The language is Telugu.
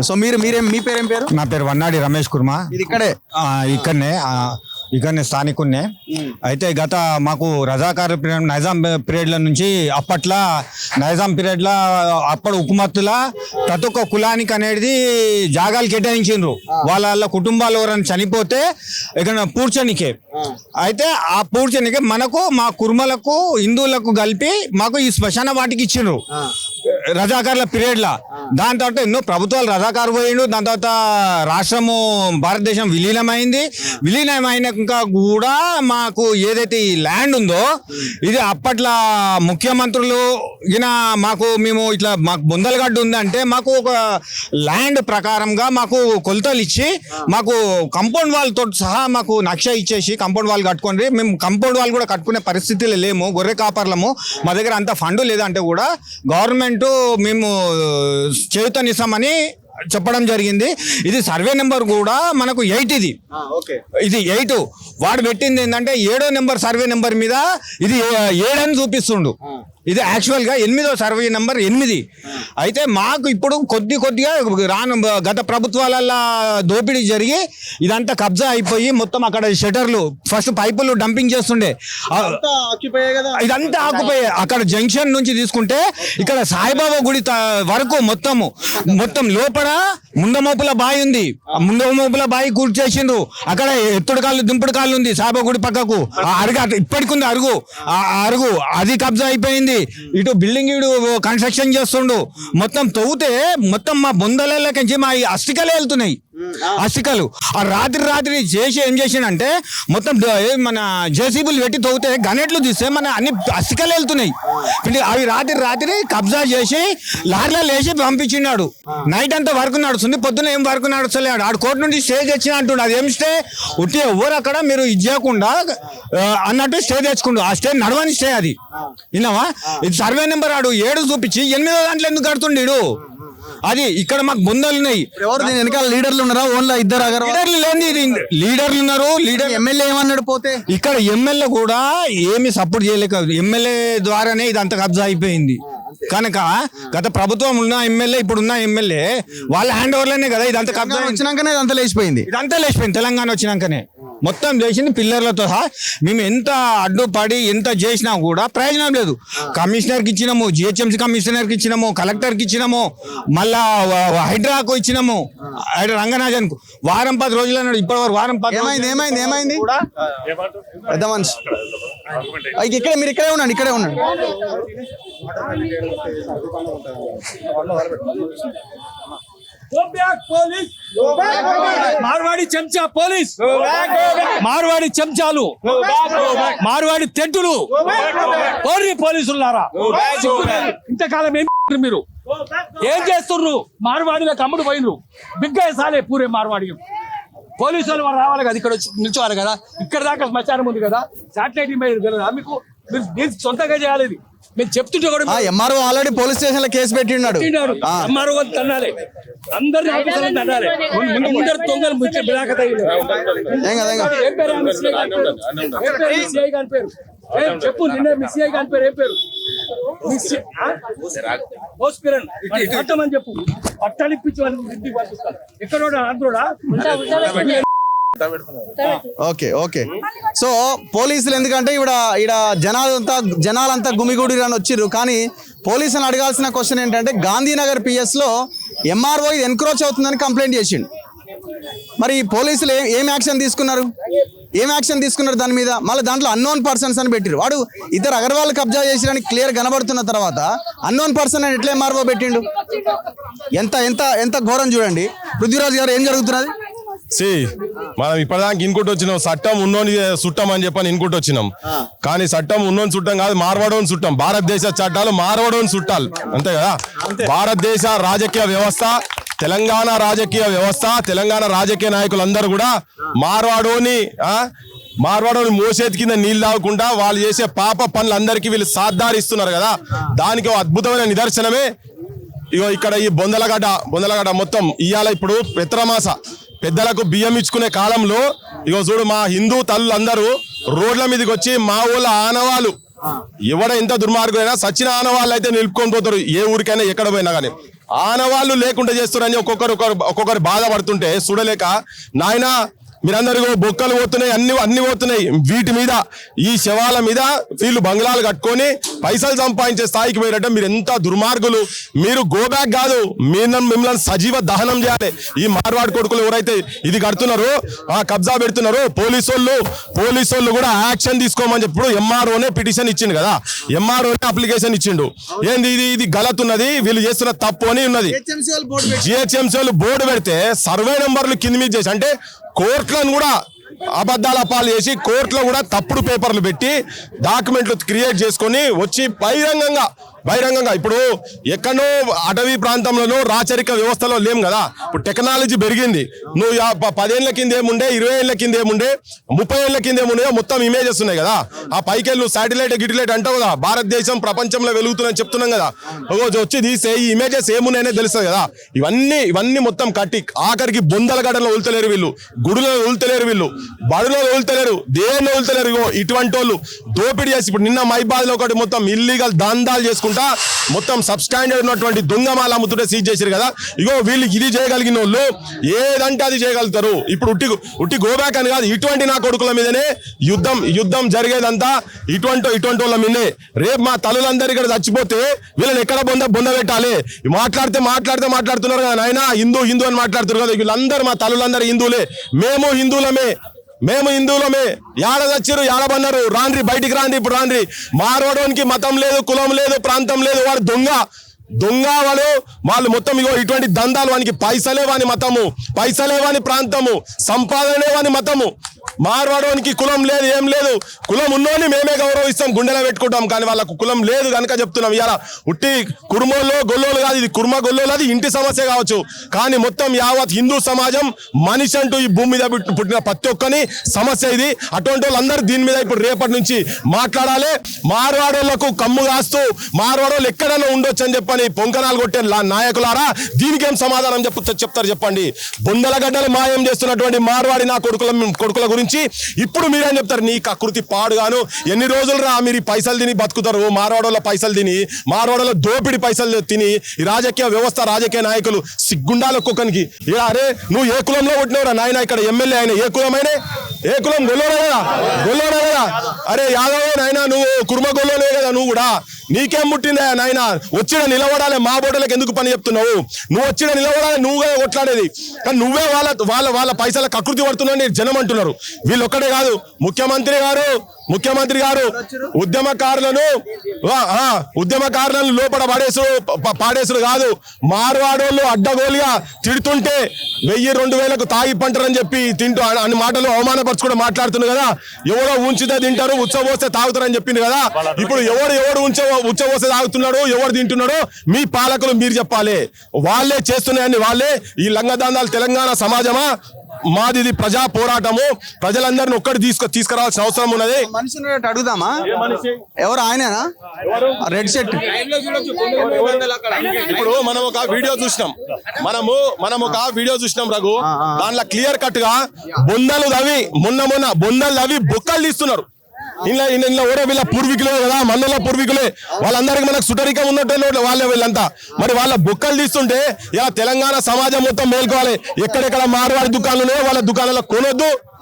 సో మీ పేరేం పేరు? నా పేరు వన్నాడి రమేష్ కుర్మా. ఇది ఇక్కడనే స్థానికున్నే. అయితే గత మాకు రజాకార్ పీరియడ్ నైజాం పీరియడ్ల నుంచి అప్పట్లో నైజాం పీరియడ్లో అప్పుడు హుకుమత్తుల ప్రతి ఒక్క కులానికి అనేది జాగాలు కేటాయించిండ్రు. వాళ్ళ కుటుంబాలు ఎవరైనా చనిపోతే ఇక్కడ పూడ్చనికే. అయితే ఆ పూడ్చనికే మనకు మా కుర్మలకు హిందువులకు కలిపి మాకు ఈ శ్మశాన వాటికి ఇచ్చిండ్రు రజాకార్ల పీరియడ్లా. దాని తర్వాత ఎన్నో ప్రభుత్వాలు రజాకారు పోయిండు. దాని తర్వాత రాష్ట్రము భారతదేశం విలీనమైనాక కూడా మాకు ఏదైతే ఈ ల్యాండ్ ఉందో ఇది అప్పట్లో ముఖ్యమంత్రులు ఈయన మేము ఇట్లా మాకు బొందలగడ్డ ఉందంటే మాకు ఒక ల్యాండ్ ప్రకారంగా మాకు కొలతలు ఇచ్చి మాకు కంపౌండ్ వాల్ తోటి సహా మాకు నక్ష ఇచ్చేసి కంపౌండ్ వాల్ కట్టుకోండి. మేము కంపౌండ్ వాల్ కూడా కట్టుకునే పరిస్థితులు లేము, గొర్రె కాపర్లము, మా దగ్గర అంత ఫండ్ లేదంటే కూడా గవర్నమెంట్ మేము చేయూతనిస్తామని చెప్పడం జరిగింది. ఇది సర్వే నెంబర్ కూడా మనకు 8. ఇది 8. వాడు పెట్టింది ఏంటంటే 7వ నెంబర్ సర్వే నెంబర్ మీద ఇది 7 అని చూపిస్తుండు. ఇది యాక్చువల్గా 8వ సర్వే నెంబర్ 8. అయితే మాకు ఇప్పుడు కొద్దిగా గత ప్రభుత్వాలలో దోపిడీ జరిగి ఇదంతా కబ్జా అయిపోయి మొత్తం అక్కడ షటర్లు ఫస్ట్ పైపులు డంపింగ్ చేస్తుండే, ఇదంతా ఆకుపోయే. అక్కడ జంక్షన్ నుంచి తీసుకుంటే ఇక్కడ సాయిబాబా గుడి వరకు మొత్తం లోపల ముండమోపుల బావి ఉంది. ముండమోపుల బావి కూర్చు చేసిండ్రు. అక్కడ ఎత్తుడు కాళ్ళు దింపుడు కాళ్ళు ఉంది సాయిబాబా గుడి పక్కకు. ఇప్పటికి ఉంది అరుగు అది కబ్జా అయిపోయింది. ఇటు బిల్డింగ్ కన్స్ట్రక్షన్ చేస్తుండు. మొత్తం తవ్వుతే మొత్తం మా బొందలకి మా అస్థికలే వెళ్తున్నాయి. అస్థికలు ఆ రాత్రి చేసి ఏం చేసిండంటే మొత్తం మన జేసీబీలు పెట్టి తవ్వుతే గనెట్లు తీస్తే మన అన్ని అస్థికలు వెళ్తున్నాయి. అవి రాత్రి కబ్జా చేసి లారీలో వేసి పంపించినాడు. నైట్ అంతా వర్క్ నడుస్తుంది, పొద్దున ఏం వర్క్ నడుస్తలేడు. ఆడు కోర్టు నుండి స్టే తెచ్చిన అంటుండు. అది ఏం స్టే ఉట్టి ఎవరు అక్కడ మీరు ఇది చేయకుండా అన్నట్టు స్టే తెచ్చుకుండు. ఆ స్టే నడవని స్టే అది. విన్నావా? ఇది సర్వే నెంబర్ ఆడు 7 చూపించి 8వ దాంట్లో ఎందుకు కడుతుండీడు? అది ఇక్కడ మాకు బొందలు ఉన్నాయి. ఎవరు దీని వెనకాల లీడర్లు ఉన్నారా? ఓన్లీ 2 లీడర్లు లేని లీడర్లు ఉన్నారు. ఎమ్మెల్యే ఏమన్నాడు పోతే? ఇక్కడ ఎమ్మెల్యే కూడా ఏమి సపోర్ట్ చేయలేక ఎమ్మెల్యే ద్వారానే ఇది అంత కబ్జా అయిపోయింది. కనుక గత ప్రభుత్వం ఉన్న ఎమ్మెల్యే ఇప్పుడున్న ఎమ్మెల్యే వాళ్ళ హ్యాండ్ ఓవర్లోనే కదా ఇదంతా కబ్జా వచ్చినాకనే ఇదంతా లేచిపోయింది. తెలంగాణ వచ్చినాకనే మొత్తం చేసింది పిల్లర్లతో సహా. మేము ఎంత అడ్డుపడి ఎంత చేసినా కూడా ప్రయోజనం లేదు. కమిషనర్కి ఇచ్చినాము, జిహెచ్ఎంసీ కమిషనర్కి ఇచ్చినాము, కలెక్టర్కి ఇచ్చినాము, మళ్ళా హైడ్రాకు ఇచ్చినాము, రంగనాథన్ కు. వారం 10 రోజులు అన్నాడు. ఇప్పటి వరకు వారం 10 ఏమైంది పెద్ద మనిషి మీరు ఇక్కడే ఉండండి. మార్వాడి చెంచా పోలీస్, మార్వాడి చెంచాలు, మార్వాడి తెంటులు, పోలీసులారా ఇంతకాలం మీరు ఏం చేస్తున్నారు? మార్వాడిలో కమ్ముడు పోయినరు బిగ్గా సాలే పూరే మార్వాడి. పోలీసులు వారు రావాలి కదా, ఇక్కడ వచ్చి నిల్చోవాలి కదా. ఇక్కడ దాకా శ్మశానం ఉంది కదా, శాటిలైట్ ఇమేజ్ కదా మీకు. మీరు సొంతంగా చేయాలి. ఇది మేము చెప్తుంటే కూడా ఎంఆర్ఓ ఆల్రెడీ పోలీస్ స్టేషన్ లో కేసు పెట్టినాడు. ఎంఆర్ఓ తన్నాలి, అందరినీ ఆఫీసర్లు తన్నాలి. ముందర తొంగలు ముచ్చి బిలాక చెప్పు. నిన్న మీ సిఐ గారి పేరు ఏం పేరు? పట్టమని చెప్పు. పట్టాలు ఇప్పించి వాళ్ళు ఇంటికి పంపిస్తారు. ఎక్కడోడా ఆంధ్రోడా? ఓకే. సో పోలీసులు ఎందుకంటే ఈడ జనాలంతా గుమిగూడి అని వచ్చిర్రు. కానీ పోలీసులను అడగాల్సిన క్వశ్చన్ ఏంటంటే గాంధీనగర్ పిఎస్ లో ఎంఆర్ఓ ఇది ఎన్క్రోచ్ అవుతుందని కంప్లైంట్ చేసిండు. మరి పోలీసులు ఏం యాక్షన్ తీసుకున్నారు దాని మీద? మళ్ళీ దాంట్లో అన్నోన్ పర్సన్స్ అని పెట్టిరు. వాడు ఇద్దరు అగర్వాల్ కబ్జా చేసిరని క్లియర్ కనబడుతున్న తర్వాత అన్నోన్ పర్సన్ అని ఎట్లా ఎంఆర్ఓ పెట్టిండు? ఎంత ఘోరం చూడండి. పృథ్వీరాజ్ గారు, ఏం జరుగుతున్నది? మనం ఇప్పటిదాకా ఇన్కుట్ వచ్చినాం, చట్టం ఉన్నోని చుట్టం అని చెప్పని ఇన్కుట్ వచ్చినాం. కానీ చట్టం ఉన్నోని చుట్టం కాదు, మార్వాడోని చుట్టం. భారతదేశ చట్టాలు మార్వాడోని చుట్టాలి, అంతే కదా. భారతదేశ రాజకీయ వ్యవస్థ, తెలంగాణ రాజకీయ వ్యవస్థ, తెలంగాణ రాజకీయ నాయకులందరూ కూడా మార్వాడోని మోసేతి కింద నీళ్ళు తాగకుండా వాళ్ళు చేసే పాప పనులందరికీ వీళ్ళు సాధారిస్తున్నారు కదా. దానికి అద్భుతమైన నిదర్శనమే ఇగో ఇక్కడ ఈ బొందలగడ్డ మొత్తం ఇవాళ ఇప్పుడు పెత్రమాస పెద్దలకు బియ్యం ఇచ్చుకునే కాలంలో ఇగో చూడు మా హిందూ తల్లులందరూ రోడ్ల మీదకి వచ్చి మా ఊళ్ళ ఆనవాళ్ళు ఎవడ ఎంత దుర్మార్గులైనా సచిన ఆనవాళ్ళు అయితే నిలుపుకొని పోతారు. ఏ ఊరికైనా ఎక్కడ పోయినా కానీ ఆనవాళ్ళు లేకుండా చేస్తున్నారని ఒక్కొక్కరు బాధపడుతుంటే చూడలేక నాయన మీరందరూ బొక్కలు పోతున్నాయి, అన్ని పోతున్నాయి. వీటి మీద ఈ శవాల మీద వీళ్ళు బంగ్లాలు కట్టుకొని పైసలు సంపాదించే స్థాయికి పోయినట్టు. మీరు ఎంత దుర్మార్గులు. మీరు గోబ్యాక్ కాదు, మిమ్మల్ని సజీవ దహనం చేయాలి. ఈ మార్వాడి కొడుకులు ఎవరైతే ఇది కడుతున్నారో కబ్జా పెడుతున్నారో పోలీసోళ్ళు కూడా యాక్షన్ తీసుకోమని చెప్పి ఎంఆర్ఓనే పిటిషన్ ఇచ్చిండు కదా, ఎంఆర్ఓనే అప్లికేషన్ ఇచ్చిండు. ఏంది ఇది గలత్ ఉన్నది, వీళ్ళు చేస్తున్న తప్పు అని ఉన్నది. జిహెచ్ఎంసీ వాళ్ళు బోర్డు పెడితే సర్వే నెంబర్లు కింద మీద చేసి అంటే కోర్టులను కూడా అబద్ధాల పాలు చేసి కోర్టులో కూడా తప్పుడు పేపర్లు పెట్టి డాక్యుమెంట్లు క్రియేట్ చేసుకొని వచ్చి బహిరంగంగా ఇప్పుడు ఎక్కడో అటవీ ప్రాంతంలోనూ రాచరిక వ్యవస్థలో లేం కదా. ఇప్పుడు టెక్నాలజీ పెరిగింది. నువ్వు 10 ఏళ్ల కింద ఏముండే, 20 ఏళ్ల కింద ఏముండే, 30 ఏళ్ల కింద ఏముండే మొత్తం ఇమేజెస్ ఉన్నాయి కదా. ఆ పైకి నువ్వు శాటిలైట్ అంటావు కదా, భారతదేశం ప్రపంచంలో వెలుగుతుందని చెప్తున్నాం కదా. వచ్చి తీస్తే ఈ ఇమేజెస్ ఏమున్నాయనే తెలుస్తుంది కదా. ఇవన్నీ మొత్తం కట్టి ఆఖరికి బొందల గడలో వదులుతలేరు వీళ్ళు, గుడులలో వదులుతలేరు వీళ్ళు, బడులో వదులుతలేరు, దేన్ని వదులుతలేరు. ఇటువంటి వాళ్ళు దోపిడీ చేసి ఇప్పుడు నిన్న మైబాద్ లో ఒకటి మొత్తం ఇల్లీగల్ దందాలు చేసుకుంటా మొత్తం సబ్ స్టాండర్డ్ ఉన్నటువంటి దొంగమాల అమ్ముతుంటే సీజ్ చేశారు కదా. వీళ్ళు ఇది చేయగలిగిన వాళ్ళు ఏదంటే అది చేయగలుగుతారు. ఇప్పుడు ఉట్టి గోబ్యాక్ అని కాదు, ఇటువంటి నా కొడుకుల మీదనే యుద్ధం జరిగేదంతా ఇటువంటి వాళ్ళ మీదే. రేపు మా తల్లులందరూ ఇక్కడ చచ్చిపోతే వీళ్ళని ఎక్కడ బొంద పెట్టాలి. మాట్లాడుతున్నారు కదా నాయన, హిందూ అని మాట్లాడుతున్నారు కదా. వీళ్ళందరూ మా తల్లులందరూ హిందువులే, మేము హిందువులమే. యాడ చచ్చిరు, యాడబన్నారు, రాండ్రి బయటికి రాండి, ఇప్పుడు రాండ్రి. మారవడానికి మతం లేదు, కులం లేదు, ప్రాంతం లేదు. వాడు దొంగ వాళ్ళు మొత్తం ఇటువంటి దందాలు. వానికి పైసలే వాని మతము, పైసలే వాని ప్రాంతము, సంపాదనే వాని మతము. మార్వాడోనికి కులం లేదు, ఏం లేదు. కులం ఉన్నోని మేమే గౌరవిస్తాం, గుండెలో పెట్టుకుంటాం. కానీ వాళ్ళకు కులం లేదు కనుక చెప్తున్నాం. ఇవాళ ఉట్టి కుర్మోళ్ళు గొల్లోలు కాదు, ఇది కుర్మ గొల్లోలు, అది ఇంటి సమస్య కావచ్చు. కానీ మొత్తం యావత్ హిందూ సమాజం మనిషి అంటూ ఈ భూమి మీద పుట్టిన ప్రతి ఒక్కని సమస్య ఇది. అటువంటి వాళ్ళందరూ దీని మీద ఇప్పుడు రేపటి నుంచి మాట్లాడాలి. మార్వాడోళ్లకు కమ్ము కాస్తూ మార్వాడోళ్ళు ఎక్కడైనా ఉండొచ్చు అని చెప్పని పొంకనాలు కొట్టే నాయకులారా, దీనికేం సమాధానం చెప్తారు చెప్పండి. బొందల గడ్డలు మాయం చేస్తున్నటువంటి మార్వాడి నా కొడుకుల గురించి ఇప్పుడు మీరేం చెప్తారు? నీ కకృతి పాడుగాను. ఎన్ని రోజులు రా మీరు పైసలు తిని బతుకుతారు? మార్వాడోళ్ళ పైసలు తిని, మార్వాడోళ్ళ దోపిడి పైసలు తిని ఈ రాజకీయ వ్యవస్థ, రాజకీయ నాయకులు సిగ్గుండాలి ఒక్కొక్కరికి. అరే నువ్వు ఏ కులంలో పుట్టినవరా నాయన? ఇక్కడ ఎమ్మెల్యే ఆయన ఏ కులం గొల్లోనే కదా. అరే యాదవ్ నాయన, నువ్వు కుర్మ గొల్లోనే కదా నువ్వు కూడా. నీకేం పుట్టిందా నాయన? వచ్చిన నిలబడాలి. మా బోటలకు ఎందుకు పని చెప్తున్నావు? నువ్వు వచ్చిన నిలబడాలి, నువ్వుగా కొట్లాడేది. కానీ నువ్వే వాళ్ళ పైసల కకృతి పడుతున్నావు జనం అంటున్నారు. వీళ్ళు ఒక్కడే కాదు, ముఖ్యమంత్రి గారు ఉద్యమకారులను లోపల పాడేసుడు కాదు. మార్వాడోళ్ళు అడ్డగోలుగా తిడుతుంటే 1000-2000 తాగి పంటారని చెప్పి తింటూ అన్ని మాటలు అవమానపరచుకుంటూ మాట్లాడుతున్నారు కదా. ఎవరో ఉంచితే తింటారు, ఉచ్చబోస్తే తాగుతారని చెప్పింది కదా. ఇప్పుడు ఎవరు ఉచ్చబోస్తే తాగుతున్నాడు, ఎవరు తింటున్నాడో మీ పాలకులు మీరు చెప్పాలి. వాళ్ళే చేస్తున్నాయని వాళ్ళే. ఈ లంగదాండాలు తెలంగాణ సమాజమా? మాది ఇది ప్రజా పోరాటము. ప్రజలందరినీ ఒక్కటి తీసుకురావాల్సిన అవసరం ఉన్నది. మనిషిని అడుగుదామా? ఎవరు ఆయనేనా? Red shirt. ఇప్పుడు మనం ఒక వీడియో చూసినాం రఘు. దాంట్లో క్లియర్ కట్ గా బొందలు తవ్వి బొందలు తవ్వి బొక్కలు తీస్తున్నారు. ఇలా ఓరే వీళ్ళ పూర్వీకులే కదా, మన్నుల పూర్వీకులే. వాళ్ళందరికీ మనకు సుటరికం ఉన్నట్టు వాళ్ళే వీళ్ళంతా. మరి వాళ్ళ బొక్కలు తీస్తుంటే ఇలా తెలంగాణ సమాజం మొత్తం మేల్కోవాలి. ఎక్కడెక్కడ మార్వాడి దుకాణాలు వాళ్ళ దుకాణాల్లో కొనొద్దు,